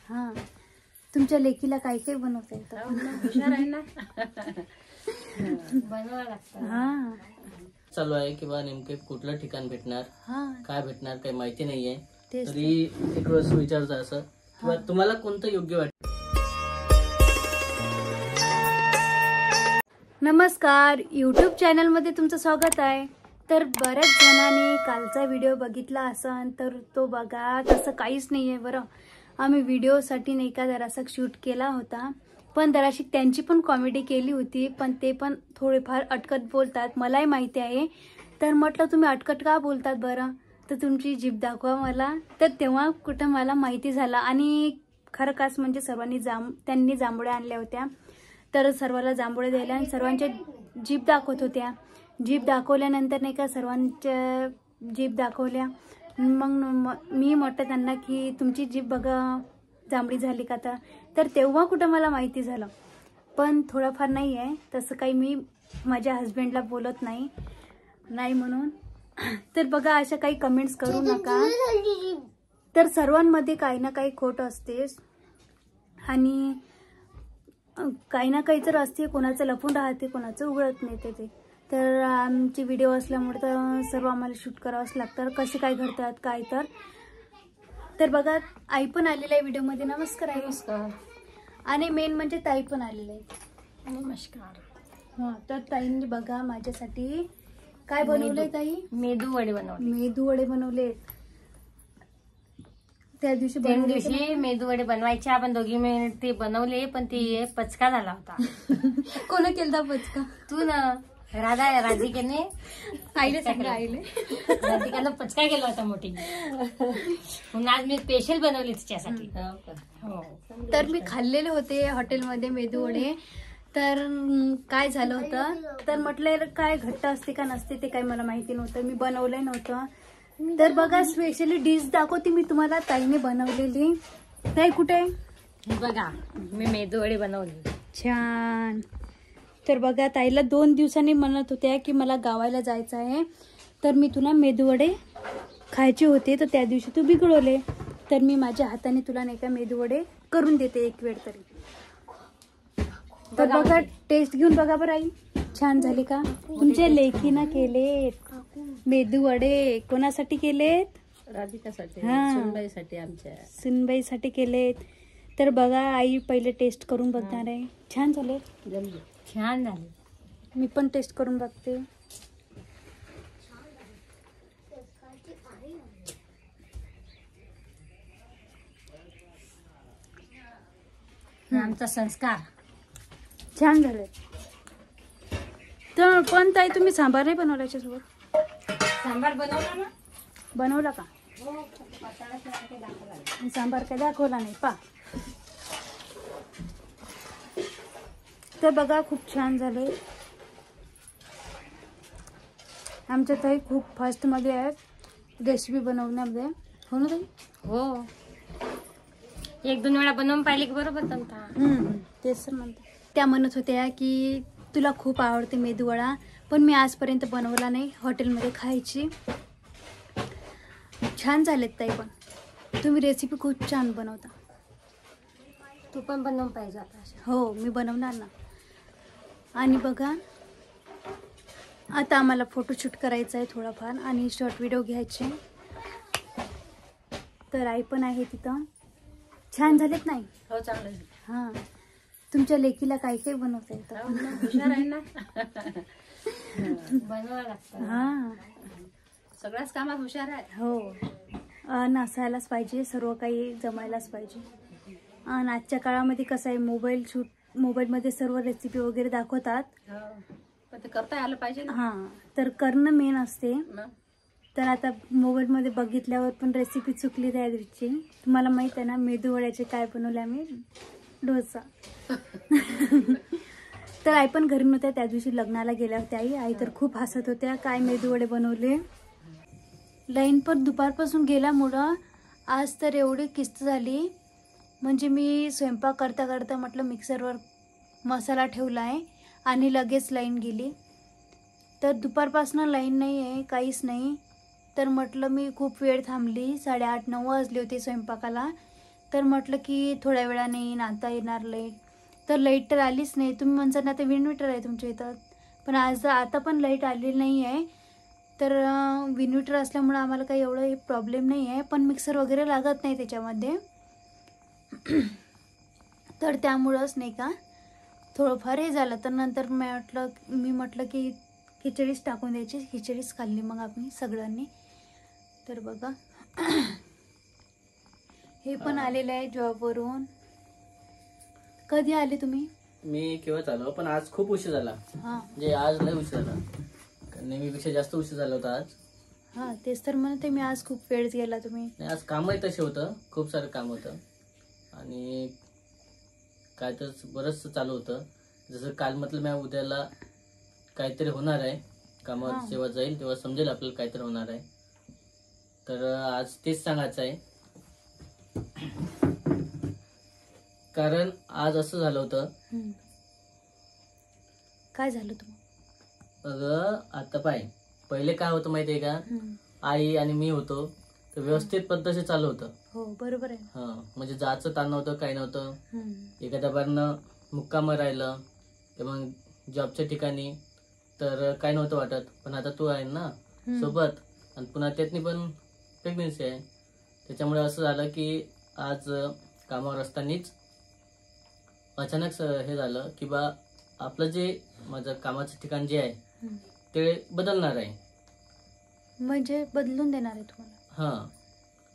हा, तुमच्या लेकीला काय काय बनवता येतं? हुशार आहे ना. बनवावं लागतं. हा, चालू आहे किंवा नेमके कुठलं ठिकाण भेटणार, हा, काय भेटणार काही माहिती नाहीये. तेच तरी एक वेळेस विचारतं असं किंवा तुम्हाला कोणतं योग्य वाटतं. नमस्कार, यूट्यूब चॅनलमध्ये तुमचं स्वागत आहे. तर बऱ्याच जणांनी कालचा व्हिडिओ बघितला असन तर तो बघा. तसं काहीच नाही आहे बरं. आम्ही व्हिडिओसाठी नाही का जरासा शूट केला होता, पण जराशी त्यांची पण कॉमेडी केली होती, पण ते पण थोडेफार अटकत बोलतात, मलाही माहिती आहे. तर म्हटलं तुम्ही अटकत का बोलतात बरं, तर तुमची जीभ दाखवा मला. तर तेव्हा कुठं मला माहिती झालं. आणि खरं कास म्हणजे त्यांनी जांभळ्या आणल्या होत्या, तर सर्वाला जांभूळ द्यायला आणि सर्वांच्या जीभ दाखवत होत्या. जीभ दाखवल्यानंतर नाही का सर्वांच्या जीभ दाखवल्या. मग मी म्हटलं त्यांना की तुमची जीभ बघा जांभळी झाली का. तर तेव्हा कुठं मला माहिती झालं, पण थोडंफार नाही आहे तसं काही. मी माझ्या हस्बंडला बोलत नाही म्हणून. तर बघा अशा काही कमेंट्स करू नका. तर सर्वांमध्ये काही ना काही खोट असतेच आणि काही ना काही तर असते. कोणाचं लपून राहते, कोणाचं उघडत नाही ते. तर आमची व्हिडिओ असल्यामुळे तर सर्व आम्हाला शूट करावंच लागतं. कसे काय घडतात काय. तर बघा आई पण आलेला आहे व्हिडिओमध्ये. नमस्कार आई. नमस्कार. आणि मेन म्हणजे ताई पण आलेले आहे. नमस्कार. हां, तर ताईंनी बघा माझ्यासाठी काय बनवलंय ताई. मेदू वडे बनवले. मेदू वडे दोन दिवशी मेदू वडे बनवायचे. आपण दोघी मिळून ते बनवले, पण ते पचका झाला होता. कोण केलता पचका? तू ना राधिकेने आईले सांगा. राधिकाला पचका केला होता मोठी, म्हणून आज मी स्पेशल बनवले तिच्यासाठी. हो. तर मी खाल्लेले होते हॉटेलमध्ये मेदू वडे. तर काय झालं होतं, तर म्हटलं काय घट्ट असते का नसते ते काही मला माहिती नव्हतं, मी बनवलं नव्हतं. तर बघा स्पेशली डिश दाखवते मी तुम्हाला ताईने बनवलेली. ताई कुठे बघा, मी मेदू वडे बनवले. छान. तर बघा ताईला 2 दिवसांनी म्हणत होत्या की मला गावाला जायचं आहे, तर मी तुला मेदू वडे खायचे होते, तर त्या दिवशी तू बिघडवले. तर मी माझ्या हाताने तुला नाही का मेदू वडे करून देते एक वेळ तरी. तर बघा टेस्ट घेऊन बघा बरं आई, छान झाले का. तुमच्या लेकीनं केलेत मेदू वडे. कोणासाठी केलेत? राधिकासाठी, हा, सुनबाईसाठी, आमच्या सुनबाईसाठी केलेत. तर बघा आई पहिले टेस्ट करून बघणार आहे. छान झाले, छान झाले. मी पण टेस्ट करून बघते. आमचा संस्कार छान झाले. तर पण ताई तुम्ही सांबार नाही बनवला याच्यासोबत? सांबार बनवला ना. बनवला का? सांबार काय दाखवला नाही पा. तर बघा खूप छान झाले. आमच्या ताई खूप फास्ट मध्ये आहेत रेसिपी बनवण्यामध्ये. हो ना ताई? हो, 1-2 वेळा बनवून पाहिले की बरोबर जमता. तेच तर म्हणते. त्या म्हणत होत्या की तुला खूप आवडते मेदू वडा, पण मी आजपर्यंत बनवला नाही, हॉटेलमध्ये खायची. छान झालेत ताई, पण तुम्ही रेसिपी खूप छान बनवता. तू पण बनवून पाहिजे आता. हो, मी बनवणार ना. आणि बघा आता आम्हाला फोटोशूट करायचं आहे थोडाफार आणि शॉर्ट व्हिडिओ घ्यायचे. तर आई पण आहे तिथं. छान झालेत नाही? हो, चांगलं. हां, तुमच्या लेकीला काय काय बनवता येतं? हुशार आहे ना. बनवावं लागतं. हां, सगळ्याच कामात हुशार आहे. हो, नसायलाच पाहिजे, सर्व काही जमायलाच पाहिजे. आणि आजच्या काळामध्ये कसं आहे, मोबाईलमध्ये सर्व रेसिपी वगैरे दाखवतात, पण ते करता आलं पाहिजे ना. हां, तर करणं मेन असते. तर आता मोबाईलमध्ये बघितल्यावर पण रेसिपी चुकली त्या दिवशी. तुम्हाला माहित आहे ना मेदू वड्याचे काय बनवले आम्ही, डोसा. तर आई पण घरी नव्हत्या त्या दिवशी, लग्नाला गेल्या होत्या. आई तर खूप हसत होत्या, काय मेदू वडे बनवले. लाईन पण दुपारपासून गेल्यामुळं आज तर एवढी किस्त झाली. म्हणजे मी स्वयंपाक करता करता म्हटलं मिक्सरवर मसाला ठेवला आहे आणि लगेच लाईन गेली. तर दुपारपासून लाईन नाही आहे, काहीच नाही. तर म्हटलं मी खूप वेळ थांबली, 8:30-9 वाजले होते स्वयंपाकाला. तर म्हटलं की थोड्या वेळाने येईन, आता येणार लाईट. तर लाईट तर आलीच नाही. तुम्ही म्हणता ना, ते इन्व्हर्टर आहे तुमच्या इथं, पण आता पण लाईट आलेली नाही आहे. तर इन्व्हर्टर असल्यामुळं आम्हाला काही एवढं प्रॉब्लेम नाही आहे, पण मिक्सर वगैरे लागत नाही त्याच्यामध्ये. तर त्यामुळंच नाही का थोडंफार हे झालं. तर नंतर मी म्हटलं की खिचडीच टाकून द्यायची. खिचडीच खाल्ली मग आम्ही सगळ्यांनी. तर बघा हे पण आलेलं आहे जॉबवरून. कधी आले तुम्ही? मी केव्हा आलो, पण आज खूप उशीर झाला. हां म्हणजे आज लय उशीर झाला, नेहमीपेक्षा जास्त उशीर झाला होता आज. हां, तेच तर म्हणते मी, आज खूप वेळ गेला तुम्ही. नाही, आज कामही तसे होतं, खूप सारं काम होतं आणि काय तर बरंच चालू होतं. जसं काल म्हटलं मी उद्याला काहीतरी होणार आहे, कामावर हां. जेव्हा जाईल तेव्हा समजेल आपल्याला काहीतरी होणार आहे. तर आज तेच सांगायचं आहे. कारण आज असं झालं होतं. काय झालं तुम्हाला? अगं आता पहिले काय होतं माहितीये का, आई आणि मी होतो तर व्यवस्थित पद्धतीने चालू होतं. हो बरोबर आहे. हा, म्हणजे जायचं ताण नव्हतं, काही नव्हतं. एखाद्या बारनं मुक्काम राहिलं किंवा मग जॉबच्या ठिकाणी तर काय नव्हतं वाटत. पण आता तू आहे ना सोबत, आणि पुन्हा त्यातनी पण प्रेग्नेन्सी आहे. त्याच्यामुळे असं झालं की आज कामावर असतानाच अचानक हे झालं की बा आपलं जे माझं कामाचं ठिकाण जे आहे ते बदलणार आहे. म्हणजे बदलून देणार आहे तुम्हाला? हा.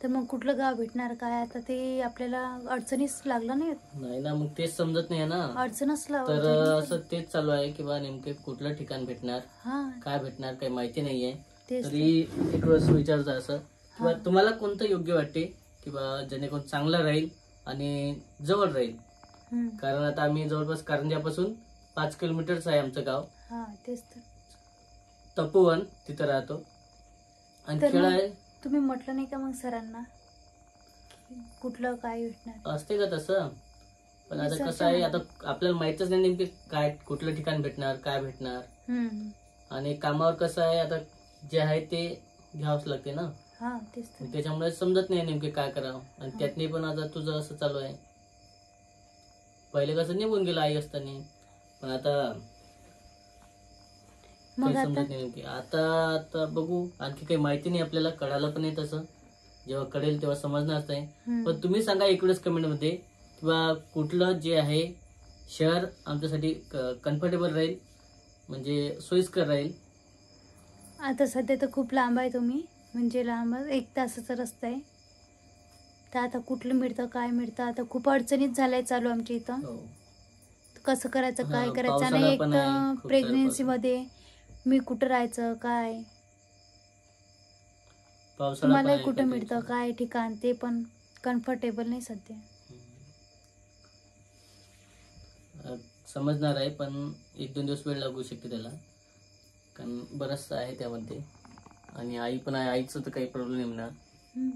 तर मग कुठलं गाव भेटणार काय? आता ते आपल्याला अडचणीच लागलं नाही? नाही ना, मग तेच समजत नाही ना. अडचणच तर असं तेच चालू आहे की बा नेमके कुठलं ठिकाण भेटणार, काय भेटणार काही माहिती नाहीये. तरी एक वेळेस विचारचं असं किंवा तुम्हाला कोणतं योग्य वाटते किंवा जेणेकरून चांगलं राहील आणि जवळ राहील. कारण आता आम्ही जवळपास कारंजापासून 5 किलोमीटरच आहे आमचं गाव. तेच तर. तपोवन तिथं राहतो आणि तर खेळ मग आहे. तुम्ही म्हटलं नाही का मग सरांना कुठलं काय भेटणार? असते का तसं, पण आता कसं आहे, आता आपल्याला माहितच नाही नेमके काय कुठलं ठिकाण भेटणार, काय भेटणार. आणि कामावर कसं आहे, आता जे आहे ते घ्यावंच लागते ना. तेच तर. त्याच्यामुळे समजत नाही नेमके काय करावं. आणि त्यातनी पण आता तुझं असं चालू आहे. पहिले कसं निघून गेलं आई असताना, पण आता काही समजत नाही नेमकी. आता बघू, आणखी काही माहिती नाही आपल्याला, कळालं पण नाही तसं. जेव्हा कळेल तेव्हा समजणारच नाही. पण तुम्ही सांगा इकडेच कमेंट मध्ये किंवा कुठलं जे आहे शहर आमच्यासाठी कम्फर्टेबल राहील, म्हणजे सोयीस्कर राहील. आता सध्या तर खूप लांब आहे तुम्ही, म्हणजे लांब 1 तासाचा रस्ता आहे. तर आता कुठलं मिळतं काय मिळतं, आता खूप अडचणीत झालंय चालू आमच्या इथं. कसं करायचं काय करायचं, आणि एक तर प्रेग्नेन्सी मध्ये मी कुठं राहायचं काय, मला कुठं मिळतं काय ठिकाण ते पण कम्फर्टेबल नाही सध्या. समजणार आहे, पण 1-2 दिवस वेळ लागू शकते त्याला, कारण बरंच आहे त्यामध्ये. आणि आई पण आहे, आईचं तर काही प्रॉब्लेम नाही.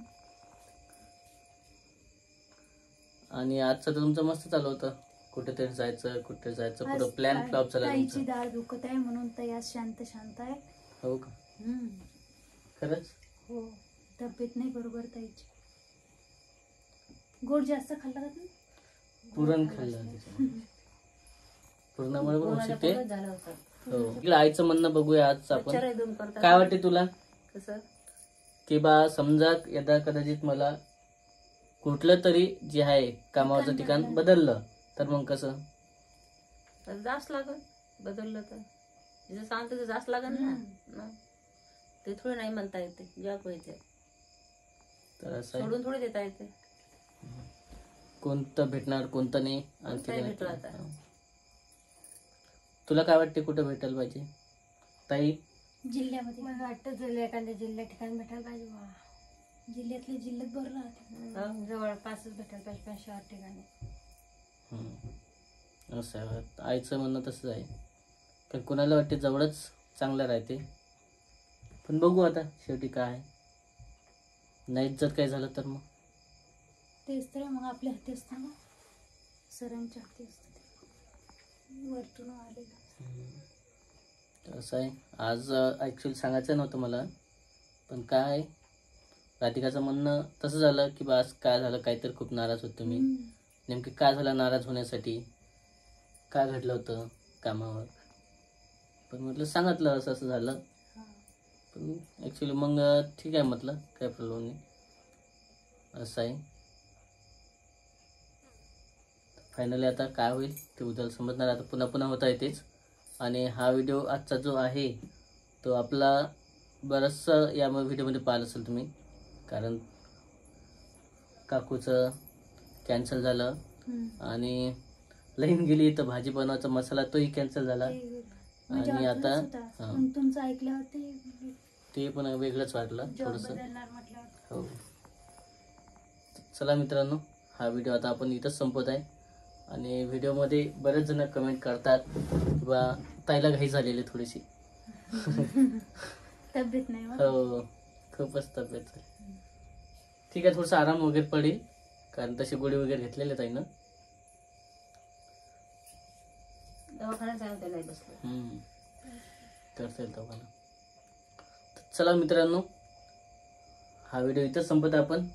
आणि आजचं तर तुमचं मस्त चालू होतं, कुठेतरी जायचं पुढं प्लॅन फ्लॉप झाला. ताईची दाढ दुखत आहे म्हणून ताई आज शांत आहे. हो का? खरंच? हो, तब्येत नाही बरोबर ताईची. गोड जास्त खाल्लं का तुम्ही? पुरण खाल्लं, पुरणामुळे पण होऊ शकते. हो. इकडे आईचं म्हणणं बघूया आज आपण. काय वाटते तुला की बा समजा यदा कदाचित मला कुठलं तरी जे आहे कामावरचं ठिकाण बदललं तर मग कसं? जास्त लागल बदललं तर जसं सांगतो जास्त लागल ना. ते थोडे नाही म्हणता येते, जॉब व्हायचे तर असं सोडून थोडे देता येते. कोणतं भेटणार कोणतं नाही काय भेटलं आता. तुला काय वाटते कुठं भेटायला पाहिजे ताई? जिल्ह्यामध्ये मला वाटतं जर एखाद्या जिल्ह्या ठिकाणी भेटायला पाहिजे. जिल्ह्यातल्या जिल्ह्यात बरं राहते. जवळपासच भेटायला पाहिजे, पण शहर ठिकाणी. असं आहे, आईचं म्हणणं तसंच आहे. कारण कोणाला वाटते जवळच चांगलं राहते, पण बघू आता शेवटी काय आहे. नाहीच जर काय झालं तर मग तेच तर मग आपल्या हाती असतं ना, सरांच्या हाती असतं ते वरतून आलेलं. असं आहे. आज ॲक्च्युअली सांगायचं नव्हतं मला, पण काय राधिकाचं म्हणणं तसं झालं की बस काय झालं, काहीतरी खूप नाराज होत तुम्ही. नेमकी काय झालं नाराज होण्यासाठी, काय घडलं होतं कामावर. पण म्हटलं सांगितलं असं असं झालं. पण ॲक्च्युली मग ठीक आहे म्हटलं, काय प्रॉब्लेम नाही, असं आहे. फायनली आता काय होईल ते उद्या समजणार. आता पुन्हा पुन्हा होत आहे तेच. आणि हा व्हिडिओ आजचा जो आहे तो आपला बरंचसं या व्हिडिओमध्ये पाहिलं असेल तुम्ही, कारण काकूचं कॅन्सल झालं आणि लाईन गेली तर भाजी बनवायचा मसाला तोही कॅन्सल झाला. म्हणजे आणि आता पण तुमचं ऐकल्यावर ते पण वेगळंच वाटलं जॉब थोडंसं. बदलणार म्हटल्यावर. हो. चला मित्रांनो, हा व्हिडिओ आता आपण इथंच संपत आहे. आणि व्हिडिओमध्ये बरेच जण कमेंट करतात किंवा ताईला घाई झालेली थोडीशी. तब्येत नाही मग? हो, खूपच तब्येत झाली. ठीक आहे, थोडासा आराम वगैरे पडेल, कारण तशी गोळी वगैरे घेतलेले आहेत ना. दवाखान्यात जाऊन त्याला बसलं करता येईल तुम्हाला. चला मित्रांनो, हा व्हिडिओ इथंच संपत आपण.